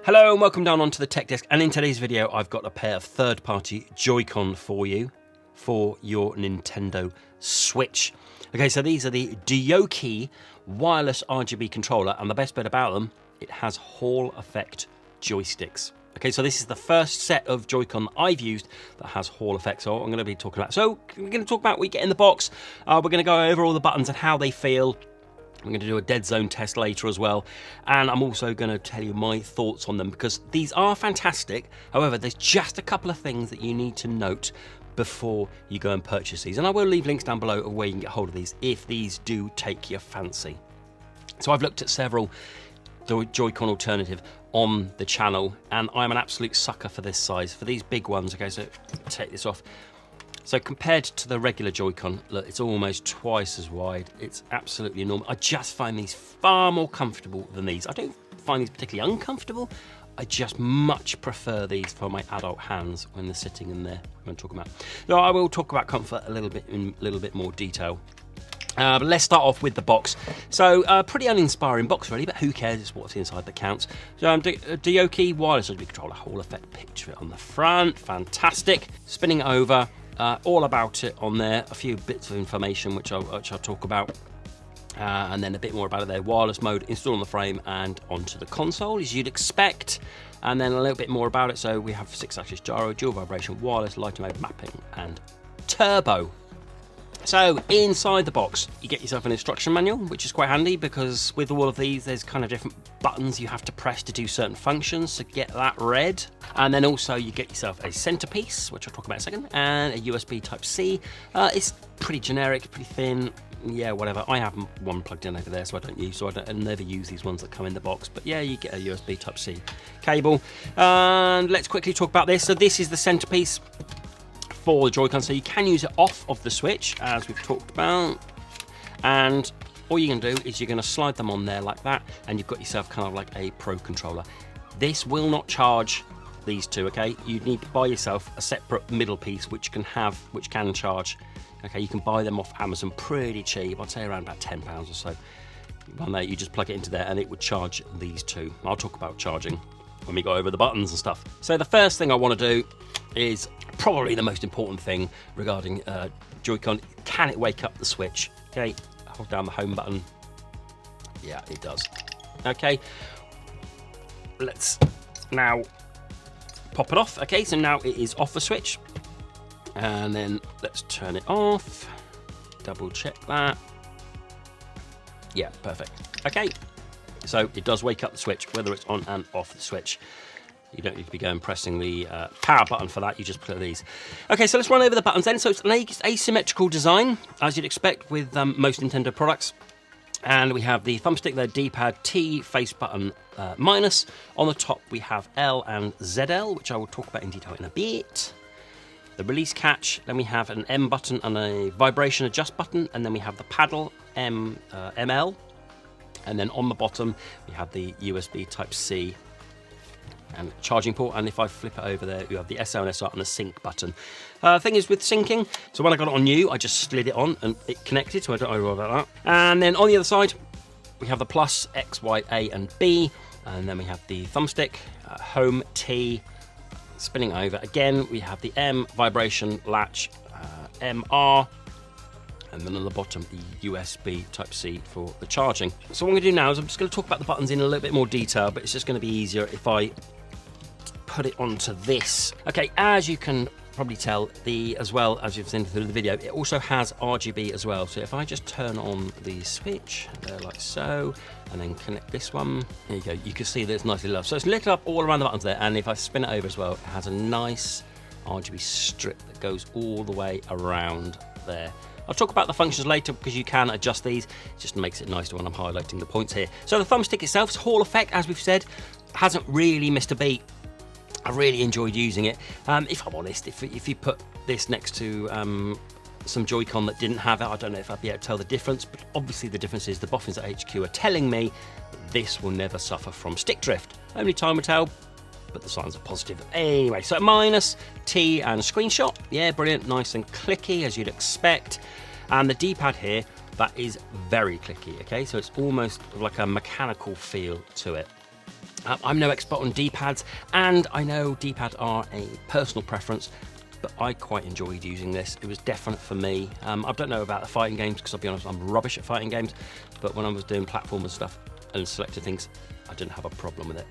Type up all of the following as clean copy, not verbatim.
Hello and welcome down onto the Tech Desk, and in today's video I've got a pair of third-party Joy-Con for you for your Nintendo Switch. Okay, so these are the DIOKI wireless RGB controller, and the best bit about them, it has Hall effect joysticks. Okay, so this is the first set of Joy-Con that I've used that has Hall effect, so I'm going to be talking about. So we're going to talk about what you get in the box. We're going to go over all the buttons and how they feel. I'm going to do a dead zone test later as well, and I'm also going to tell you my thoughts on them because these are fantastic. However, there's just a couple of things that you need to note before you go and purchase these, and I will leave links down below of where you can get hold of these if these do take your fancy. So I've looked at several Joy-Con alternative on the channel, and I'm an absolute sucker for this size, for these big ones. Okay, so take this off. So compared to the regular Joy-Con, look, it's almost twice as wide. It's absolutely enormous. I just find these far more comfortable than these. I don't find these particularly uncomfortable. I just much prefer these for my adult hands when they're sitting in there. I'm talking about. So I will talk about comfort a little bit in a little bit more detail. But let's start off with the box. So pretty uninspiring box really, but who cares? It's what's inside that counts. So DIOKI wireless RGB controller, Hall effect, picture it on the front, fantastic. Spinning it over. All about it on there, a few bits of information which I'll talk about, and then a bit more about it there. Wireless mode, install on the frame and onto the console as you'd expect, and then a little bit more about it. So we have 6-axis gyro, dual vibration, wireless, lighter mode, mapping and turbo. So inside the box you get yourself an instruction manual, which is quite handy because with all of these there's kind of different buttons you have to press to do certain functions, so get that read. And then also you get yourself a centerpiece, which I'll talk about in a second, and a USB Type-C. It's pretty generic, pretty thin, yeah, whatever. I have one plugged in over there, so I never use these ones that come in the box, but yeah, you get a USB Type-C cable. And let's quickly talk about this. So this is the centerpiece for the Joy-Con, so you can use it off of the Switch as we've talked about, and all you're going to do is you're going to slide them on there like that, and you've got yourself kind of like a Pro controller. This will not charge these two, okay? You need to buy yourself a separate middle piece which can charge. Okay, you can buy them off Amazon pretty cheap. I'd say around about £10 or so. One day you just plug it into there and it would charge these two. I'll talk about charging when we go over the buttons and stuff. So the first thing I want to do is probably the most important thing regarding Joy-Con. Can it wake up the Switch? Okay, hold down the home button. Yeah, it does. Okay, let's now pop it off. Okay, so now it is off the Switch, and then let's turn it off. Double check that. Yeah, perfect. Okay, so it does wake up the Switch whether it's on and off the Switch. You don't need to be going pressing the power button for that, you just put these. Okay, so let's run over the buttons then. So it's an asymmetrical design, as you'd expect with most Nintendo products. And we have the thumbstick there, D-pad, T, face button minus. On the top we have L and ZL, which I will talk about in detail in a bit. The release catch, then we have an M button and a vibration adjust button, and then we have the paddle, ML. And then on the bottom we have the USB Type-C and charging port, and if I flip it over there you have the SL and SR and the sync button. Thing is with syncing, so when I got it on new I just slid it on and it connected, so I don't worry about that. And then on the other side we have the plus, X, Y, A and B, and then we have the thumbstick, home, T, spinning over. Again we have the M, vibration, latch, MR, and then on the bottom the USB Type-C for the charging. So what I'm going to do now is I'm just going to talk about the buttons in a little bit more detail, but it's just going to be easier if I put it onto this. Okay, as you can probably tell, as well as you've seen through the video, it also has RGB as well. So if I just turn on the switch there like so, and then connect this one, there you go, you can see that it's nicely lit. So it's lit up all around the buttons there, and if I spin it over as well, it has a nice RGB strip that goes all the way around there. I'll talk about the functions later because you can adjust these. It just makes it nicer when I'm highlighting the points here. So the thumbstick itself is Hall effect, as we've said, hasn't really missed a beat. I really enjoyed using it. If I'm honest, if you put this next to some Joy-Con that didn't have it, I don't know if I'd be able to tell the difference, but obviously the difference is the boffins at HQ are telling me that this will never suffer from stick drift. Only time will tell, but the signs are positive. Anyway, so minus, T and screenshot. Yeah, brilliant, nice and clicky as you'd expect. And the D-pad here, that is very clicky, okay? So it's almost like a mechanical feel to it. I'm no expert on D-pads, and I know D-pads are a personal preference, but I quite enjoyed using this. It was definite for me. I don't know about the fighting games, because I'll be honest, I'm rubbish at fighting games, but when I was doing platform and stuff and selected things, I didn't have a problem with it.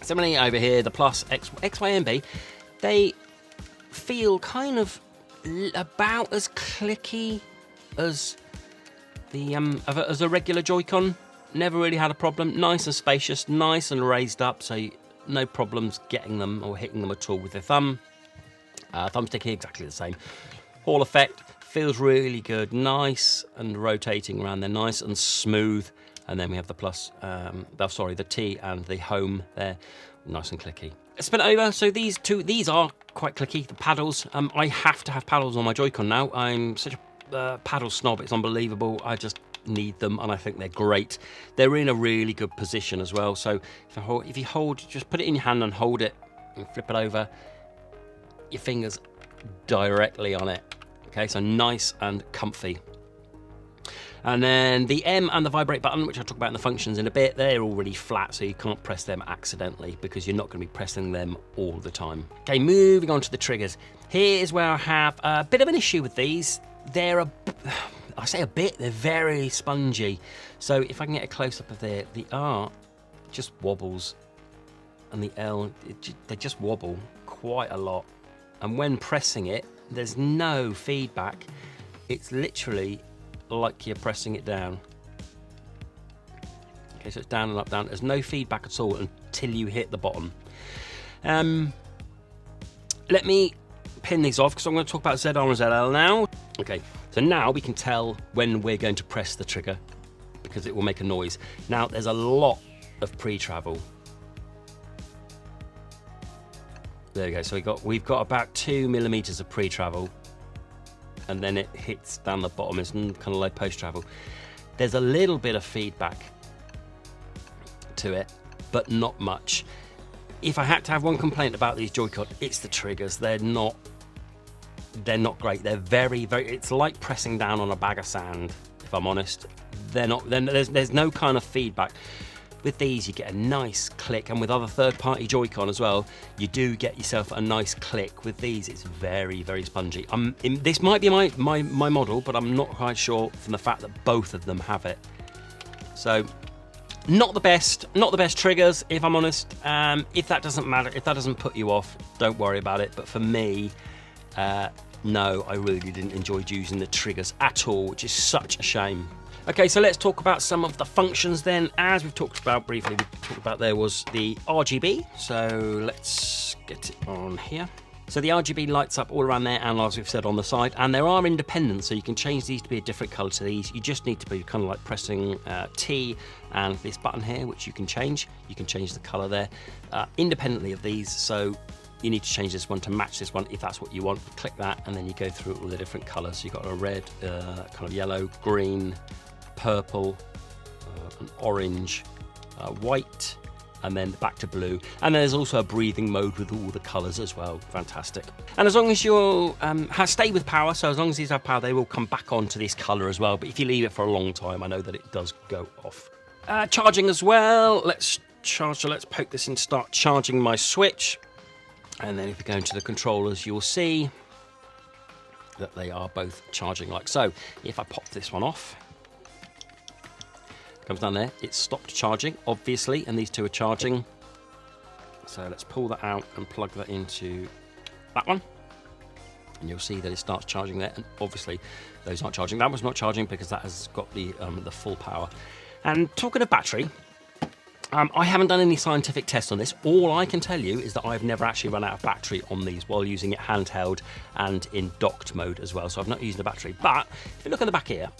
Similarly over here, the Plus X, Y, and B, they feel kind of about as clicky as as a regular Joy-Con. Never really had a problem. Nice and spacious, nice and raised up, so no problems getting them or hitting them at all with the thumb. Thumbstick here, exactly the same. Hall effect feels really good, nice and rotating around there, nice and smooth. And then we have the Plus, the T and the Home there, nice and clicky. Spin it over. So these are quite clicky. The paddles, I have to have paddles on my Joy-Con now. I'm such a paddle snob. It's unbelievable. I just need them, and I think they're great. They're in a really good position as well. So if you hold, just put it in your hand and hold it, and flip it over. Your fingers directly on it. Okay, so nice and comfy. And then the M and the vibrate button, which I'll talk about in the functions in a bit, they're already flat, so you can't press them accidentally because you're not going to be pressing them all the time. Okay, moving on to the triggers. Here's where I have a bit of an issue with these. They're I say a bit, they're very spongy. So if I can get a close-up of there, the R just wobbles, and the L, they just wobble quite a lot. And when pressing it, there's no feedback. It's literally like you're pressing it down. Okay, so it's down and up, down. There's no feedback at all until you hit the bottom. Let me pin these off because I'm going to talk about ZR and ZL now. Okay, so now we can tell when we're going to press the trigger because it will make a noise. Now, there's a lot of pre-travel. There we go. So we've got about 2 millimeters of pre-travel, and then it hits down the bottom. It's kind of low post-travel. There's a little bit of feedback to it, but not much. If I had to have one complaint about these Joy-Con, it's the triggers. They're not great. They're very, very. It's like pressing down on a bag of sand. If I'm honest, they're not. Then there's no kind of feedback. With these, you get a nice click, and with other third-party Joy-Con as well, you do get yourself a nice click. With these, it's very, very spongy. This might be my model, but I'm not quite sure from the fact that both of them have it. So, not the best triggers, if I'm honest. If that doesn't matter, if that doesn't put you off, don't worry about it. But for me, no, I really didn't enjoy using the triggers at all, which is such a shame. Okay, so let's talk about some of the functions then. As we've talked about briefly, there was the RGB. So let's get it on here. So the RGB lights up all around there, and as we've said on the side, and there are independent, so you can change these to be a different color to these. You just need to be kind of like pressing T and this button here, which you can change. You can change the color there independently of these. So you need to change this one to match this one if that's what you want. Click that, and then you go through all the different colors. So you've got a red, kind of yellow, green, purple, an orange, white, and then back to blue. And there's also a breathing mode with all the colours as well. Fantastic. And as long as you'll stay with power, so as long as these have power, they will come back onto this colour as well. But if you leave it for a long time, I know that it does go off. Charging as well. Let's charge. So let's poke this in, start charging my Switch. And then if you go into the controllers, you'll see that they are both charging like so. If I pop this one off, comes down there, it's stopped charging, obviously, and these two are charging. So let's pull that out and plug that into that one. And you'll see that it starts charging there, and obviously those aren't charging. That one's not charging because that has got the full power. And talking of battery, I haven't done any scientific tests on this. All I can tell you is that I've never actually run out of battery on these while using it handheld and in docked mode as well. So I've not used the battery. But if you look at the back here,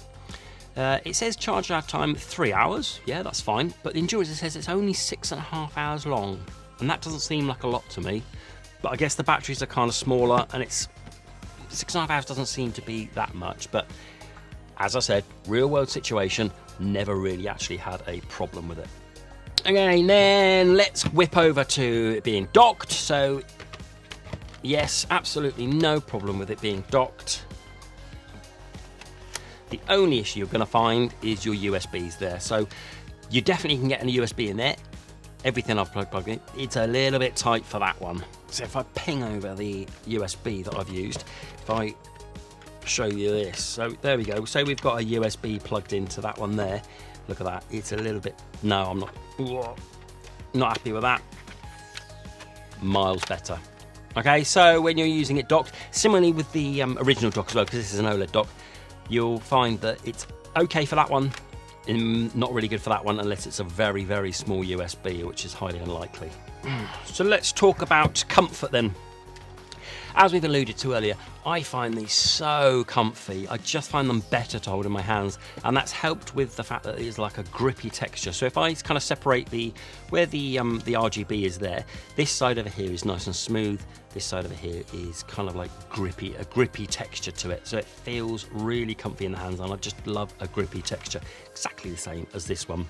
it says charge out time 3 hours. Yeah, that's fine. But the endurance, it says it's only 6.5 hours long. And that doesn't seem like a lot to me. But I guess the batteries are kind of smaller, and it's 6.5 hours doesn't seem to be that much. But as I said, real world situation, never really actually had a problem with it. Okay, then let's whip over to it being docked. So yes, absolutely no problem with it being docked. The only issue you're going to find is your USBs there. So you definitely can get a USB in there. everything I've plugged in, it's a little bit tight for that one. So if I ping over the USB that I've used, if I show you this, so there we go. So we've got a USB plugged into that one there. Look at that, it's a little bit, no, I'm not happy with that. Miles better. Okay, so when you're using it docked, similarly with the original dock as well, because this is an OLED dock, you'll find that it's okay for that one, and not really good for that one unless it's a very, very small USB, which is highly unlikely. So let's talk about comfort then. As we've alluded to earlier, I find these so comfy. I just find them better to hold in my hands, and that's helped with the fact that it's like a grippy texture. So if I kind of separate where the RGB is there, this side over here is nice and smooth. This side over here is kind of like a grippy texture to it. So it feels really comfy in the hands, and I just love a grippy texture. Exactly the same as this one.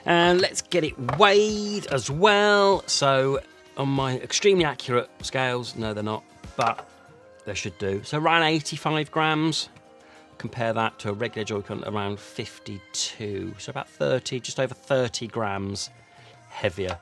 And let's get it weighed as well. So on my extremely accurate scales, no they're not, but they should do. So around 85 grams. Compare that to a regular Joy-Con around 52. So about 30, just over 30 grams heavier.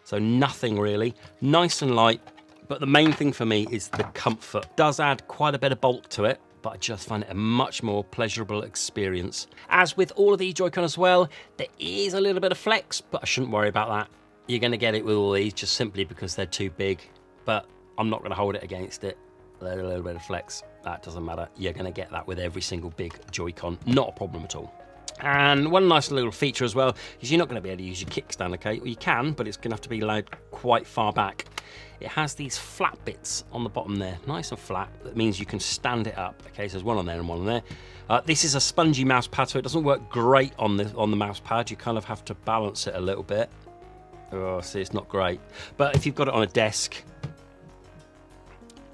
So nothing really, nice and light. But the main thing for me is the comfort. It does add quite a bit of bulk to it, but I just find it a much more pleasurable experience. As with all of these Joy-Con as well, there is a little bit of flex, but I shouldn't worry about that. You're going to get it with all these just simply because they're too big, but I'm not going to hold it against it. There's a little bit of flex, that doesn't matter. You're going to get that with every single big Joy-Con, not a problem at all. And one nice little feature as well is you're not going to be able to use your kickstand, okay? Well, you can, but it's going to have to be laid quite far back. It has these flat bits on the bottom there, nice and flat. That means you can stand it up, okay? So there's one on there and one on there. This is a spongy mouse pad, so it doesn't work great on the mouse pad. You kind of have to balance it a little bit. Oh, see, it's not great. But if you've got it on a desk,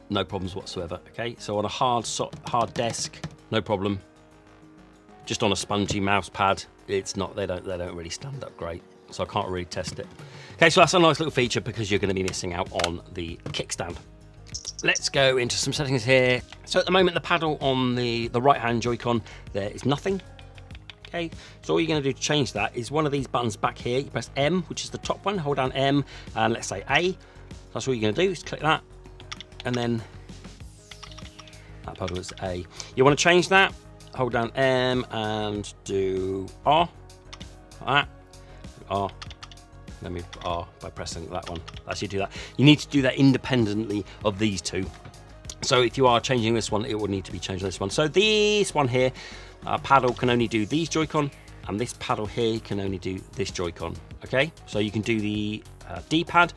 no problems whatsoever, okay? So on a hard desk, no problem. Just on a spongy mouse pad, it's not, they don't really stand up great. So I can't really test it. Okay, so that's a nice little feature because you're going to be missing out on the kickstand. Let's go into some settings here. So at the moment, the paddle on the right-hand Joy-Con, there is nothing. Okay, so all you're going to do to change that is one of these buttons back here. You press M, which is the top one, hold down M, and let's say A. That's all you're going to do is click that, and then that paddle is A. You want to change that, hold down M and do R, like that, R, then move R by pressing that one. That's you do that. You need to do that independently of these two. So if you are changing this one, it would need to be changed on this one. So this one here, paddle can only do these Joy-Con, and this paddle here can only do this Joy-Con, okay? So you can do the D-pad,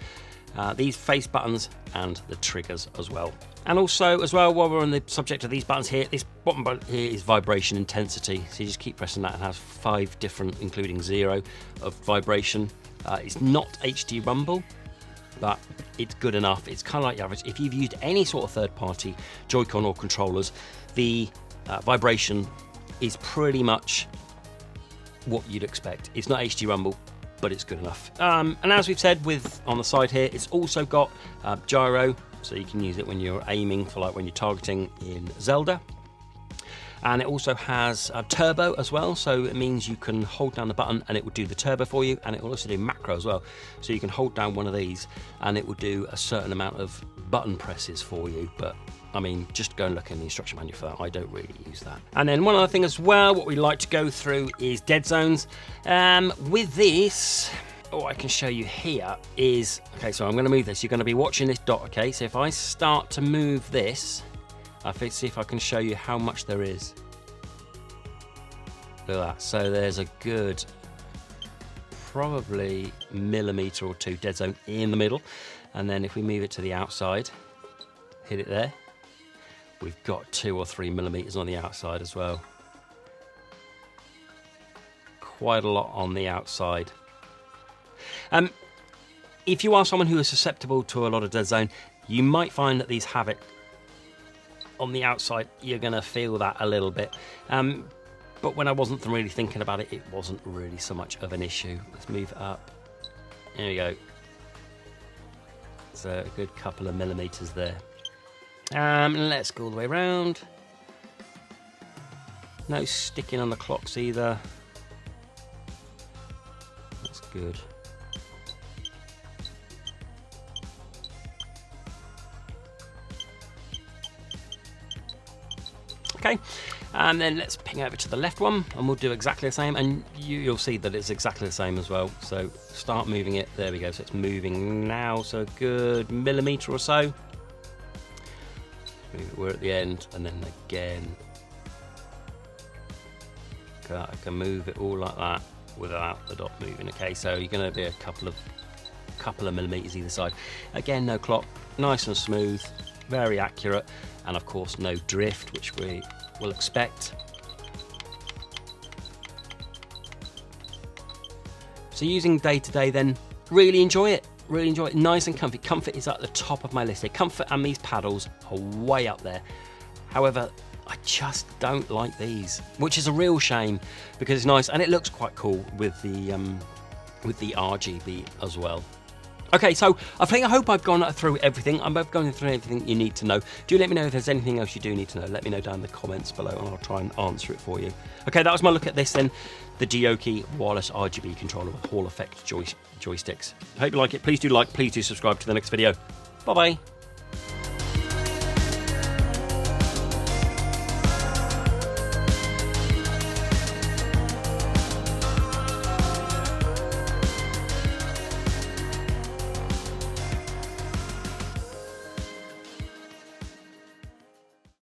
these face buttons, and the triggers as well. And also, as well, while we're on the subject of these buttons here, this bottom button here is vibration intensity. So you just keep pressing that, and it has 5 different, including 0, of vibration. It's not HD rumble, but it's good enough. It's kind of like the average. If you've used any sort of third-party Joy-Con or controllers, the vibration is pretty much what you'd expect. It's not HD rumble, but it's good enough. And as we've said, on the side here, it's also got gyro, so you can use it when you're aiming for, like when you're targeting in Zelda. And it also has turbo as well, so it means you can hold down the button and it will do the turbo for you, and it will also do macro as well. So you can hold down one of these and it will do a certain amount of button presses for you, but I mean, just go and look in the instruction manual for that. I don't really use that. And then one other thing as well, what we like to go through is dead zones. With this, what I can show you here is, okay, so I'm going to move this. You're going to be watching this dot, okay? So if I start to move this, I'll see if I can show you how much there is. Look at that. So there's a good, probably millimetre or 2 dead zone in the middle. And then if we move it to the outside, hit it there, we've got 2 or 3 millimetres on the outside as well. Quite a lot on the outside. If you are someone who is susceptible to a lot of dead zone, you might find that these have it on the outside. You're going to feel that a little bit. But when I wasn't really thinking about it, it wasn't really so much of an issue. Let's move it up. There we go. So a good couple of millimetres there. Let's go all the way around. No sticking on the clocks either. That's good. Okay, and then let's ping over to the left one, and we'll do exactly the same, and you'll see that it's exactly the same as well. So start moving it. There we go. So it's moving now, so a good millimetre or so. We're at the end, and then again. I can move it all like that without the dot moving. Okay, so you're going to be a couple of millimetres either side. Again, no clock, nice and smooth, very accurate, and of course no drift, which we will expect. So using day to day, then really enjoy it. Really enjoy it. Nice and comfy. Comfort is at the top of my list. Comfort and these paddles are way up there. However, I just don't like these, which is a real shame because it's nice and it looks quite cool with the RGB as well. Okay, so I hope I've gone through everything. I'm going through everything you need to know. Do let me know if there's anything else you do need to know. Let me know down in the comments below and I'll try and answer it for you. Okay, that was my look at this then. The DIOKI wireless RGB controller with Hall effect joysticks. I hope you like it. Please do like, please do subscribe to the next video. Bye-bye.